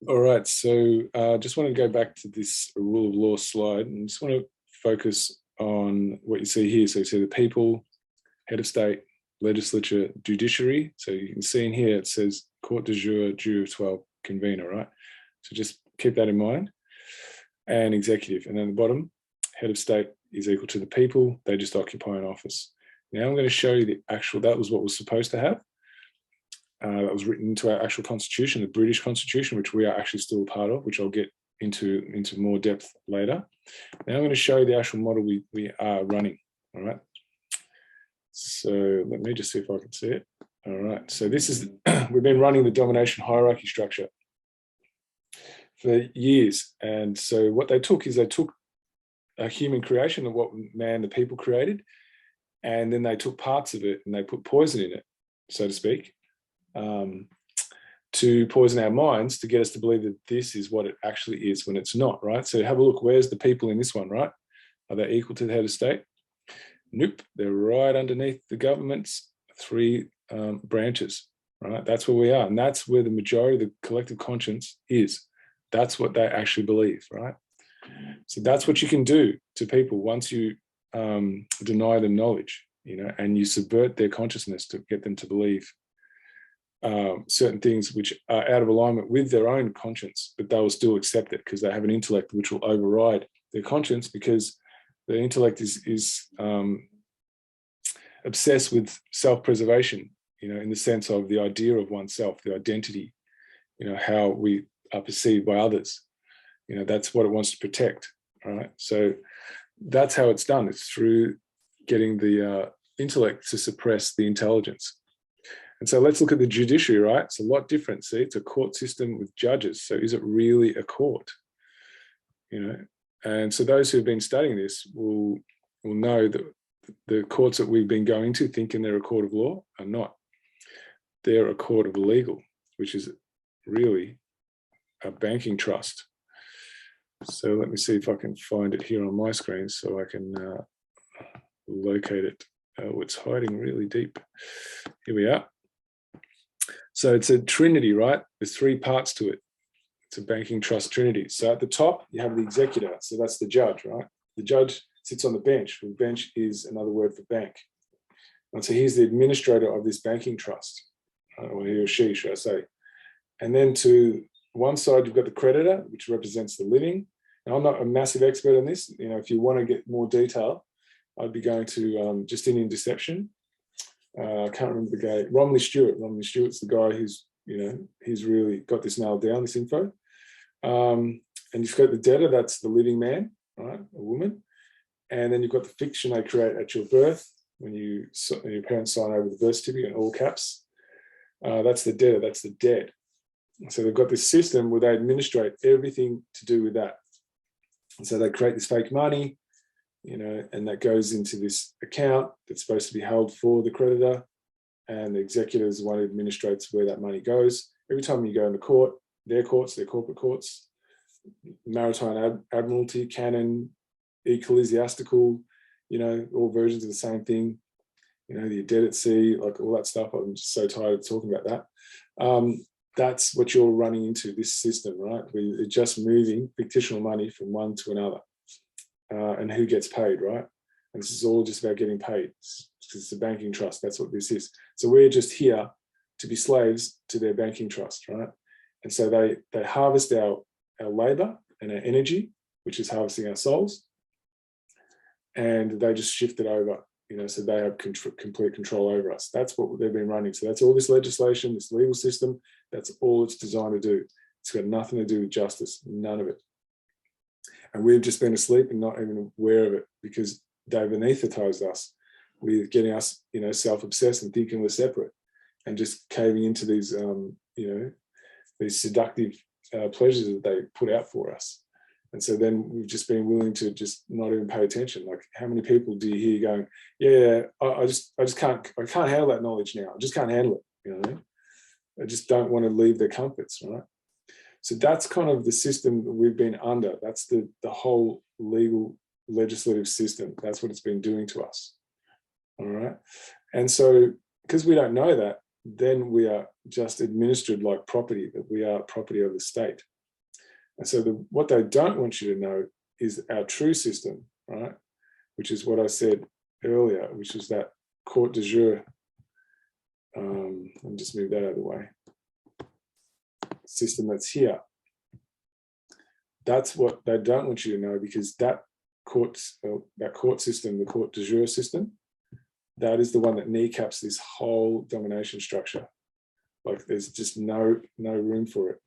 All right, so just want to go back to this rule of law slide and just want to focus on what you see here. So you see the people, head of state, legislature, judiciary. So you can see in here it says court de jure, jury of 12, convener, right? So just keep that in mind. And executive. And then at the bottom, head of state is equal to the people. They just occupy an office. Now I'm going to show you the actual, that was what was supposed to have. That was written into our actual constitution, the British Constitution, which we are actually still a part of, which I'll get into more depth later. Now I'm going to show you the actual model we are running. All right. So let me just see if I can see it. All right. So this is, we've been running the domination hierarchy structure for years. And so what they took is they took a human creation of what man, the people created, and then they took parts of it and they put poison in it, so to speak. To poison our minds to get us to believe that this is what it actually is when it's not, right? So have a look, where's the people in this one, right? Are they equal to the head of state? Nope, they're right underneath the government's three branches, right? That's where we are, and that's where the majority of the collective conscience is. That's what they actually believe, right? So that's what you can do to people once you deny them knowledge, and you subvert their consciousness to get them to believe certain things which are out of alignment with their own conscience, but they will still accept it because they have an intellect which will override their conscience, because the intellect is obsessed with self-preservation, in the sense of the idea of oneself, the identity, how we are perceived by others. That's what it wants to protect, right? So that's how it's done. It's through getting the intellect to suppress the intelligence. And so let's look at the judiciary, right? It's a lot different. See, it's a court system with judges. So is it really a court? And so those who've been studying this will know that the courts that we've been going to thinking they're a court of law are not. They're a court of legal, which is really a banking trust. So let me see if I can find it here on my screen so I can locate it. Oh, it's hiding really deep. Here we are. So it's a trinity, right? There's three parts to it. It's a banking trust trinity. So at the top, you have the executor. So that's the judge, right? The judge sits on the bench. The bench is another word for bank. And so he's the administrator of this banking trust, or he or she, should I say. And then to one side, you've got the creditor, which represents the living. Now, I'm not a massive expert on this. If you want to get more detail, I'd be going to Justinian Deception. I can't remember the guy, Romilly Stewart. Romilly Stewart's the guy who's, he's really got this nailed down, this info. And you've got the debtor, that's the living man, right, a woman. And then you've got the fiction they create at your birth, when your parents sign over the birth certificate in all caps. That's the debtor, that's the dead. So they've got this system where they administrate everything to do with that. And so they create this fake money, and that goes into this account that's supposed to be held for the creditor, and the executor is the one who administrates where that money goes. Every time you go into court, their corporate courts, maritime admiralty, canon, ecclesiastical, all versions of the same thing, the dead at sea, like all that stuff. I'm just so tired of talking about that. That's what you're running into, this system, right? We're just moving fictional money from one to another. And who gets paid, right? And this is all just about getting paid, because it's a banking trust. That's what this is. So we're just here to be slaves to their banking trust, right? And so they harvest our labor and our energy, which is harvesting our souls, and they just shift it over, so they have complete control over us. That's what they've been running. So that's all this legislation, this legal system, that's all it's designed to do. It's got nothing to do with justice, none of it. And we've just been asleep and not even aware of it, because they've anesthetized us with getting us, self-obsessed and thinking we're separate, and just caving into these, these seductive pleasures that they put out for us. And so then we've just been willing to just not even pay attention. Like, how many people do you hear going, yeah, I can't handle that knowledge now. I just can't handle it. I just don't want to leave their comforts, right? So that's kind of the system that we've been under. That's the whole legal legislative system. That's what it's been doing to us. All right. And so because we don't know that, then we are just administered like property, that we are property of the state. And so what they don't want you to know is our true system, right? Which is what I said earlier, which is that court de jure. Let me just move that out of the way. System that's here. That's what they don't want you to know, because that court system, the court de jure system, that is the one that kneecaps this whole domination structure. Like there's just no room for it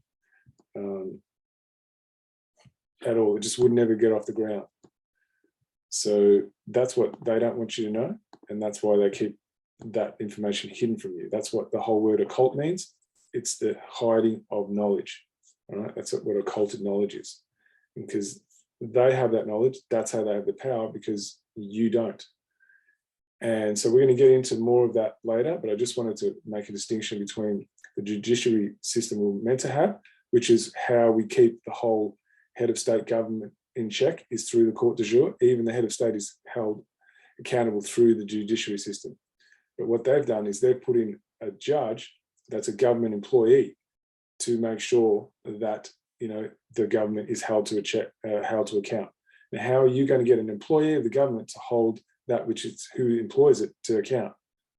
at all. It just would never get off the ground. So that's what they don't want you to know, and that's why they keep that information hidden from you. That's what the whole word occult means. It's the hiding of knowledge. All right, that's what occulted knowledge is. Because they have that knowledge, that's how they have the power, because you don't. And so we're going to get into more of that later, but I just wanted to make a distinction between the judiciary system we're meant to have, which is how we keep the whole head of state government in check, is through the court de jure. Even the head of state is held accountable through the judiciary system. But what they've done is they've put in a judge that's a government employee to make sure that, you know, the government is held to account. Now, how are you going to get an employee of the government to hold that which is who employs it to account?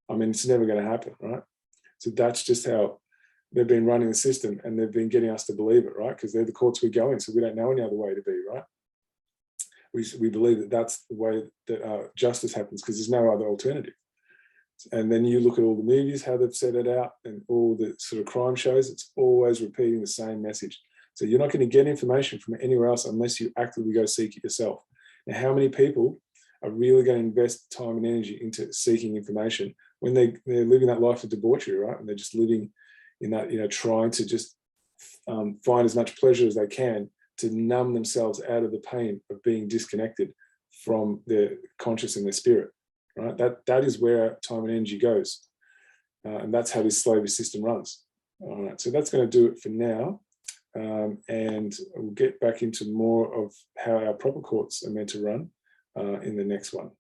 I mean, it's never going to happen, right? So that's just how they've been running the system, and they've been getting us to believe it, right? Because they're the courts we go in, so we don't know any other way to be, right? We believe that that's the way that justice happens, because there's no other alternative. And then you look at all the movies, how they've set it out, and all the sort of crime shows, it's always repeating the same message. So you're not going to get information from anywhere else unless you actively go seek it yourself. Now, how many people are really going to invest time and energy into seeking information when they're living that life of debauchery, right? And they're just living in that, you know, trying to just find as much pleasure as they can to numb themselves out of the pain of being disconnected from their conscious and their spirit, right? That is where time and energy goes. And that's how this slavery system runs. All right, so that's going to do it for now. And we'll get back into more of how our proper courts are meant to run in the next one.